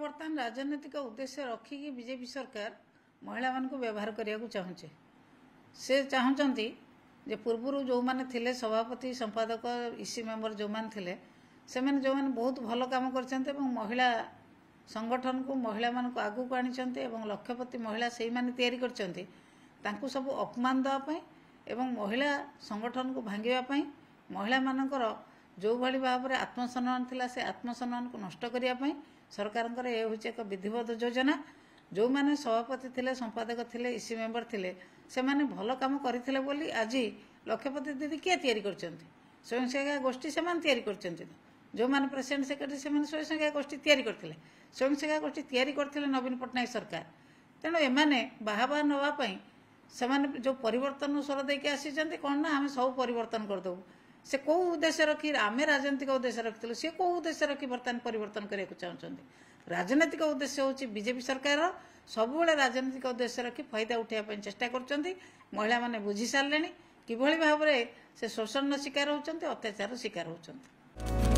बर्तमान राजनीतिक उद्देश्य रखिकी बीजेपी सरकार महिला मानक व्यवहार करने चाहूचे से चाहते जे पूर्वर जो माने थिले सभापति संपादक इसी मेंबर जो माने थिले से माने जो माने बहुत भल काम करछन्ते एवं महिला संगठन को महिला मानक आगु को आनिछन्ते एवं लक्षपति महिला सेही माने तयारी करछन्ते तांकु सब अपमान देवा पई एवं महिला संगठन को भांगिबा पई महिला मानकर जो भली भाव में आत्मसम्मान थिला से आत्मसम्मान को नष्ट करिया पई सरकार ये हूँ एक विधिवत योजना जो माने सभापति थिले संपादक थिले इसी मेंबर थिले से माने भल काम करथिले बोली आज लक्षपति दीदी किए तैयारी करछन्ती स्वयं सहायता गोष्ठी से माने तैयारी करछन्ती जो माने प्रेसिडेंट सेक्रेटरी से माने स्वयं सहायता गोष्ठी तैयारी करथिले स्वयं सहायता गोष्ठी तैयारी करथिले नवीन पटनायक सरकार तेणु एमाने बाहाबा नवा पई से माने जो परिवर्तन स्वर देके आसीचन्ती कोन ना हम सब परिवर्तन कर दबु से कौ उद्देश्य रखी आमे राजनीतिक उद्देश्य रखिलु से कौ उद्देश्य रखी बर्तमान परिवर्तन करने को चाहते राजनीतिक उद्देश्य होची बीजेपी सरकार सब राजनीतिक उद्देश्य रखी फायदा उठाइबा चेष्टा करछन्ती महिला माने बुझी सारलेनी किभली भाव से शोषण शिकार होचन्ती अत्याचार शिकार होचन्ती।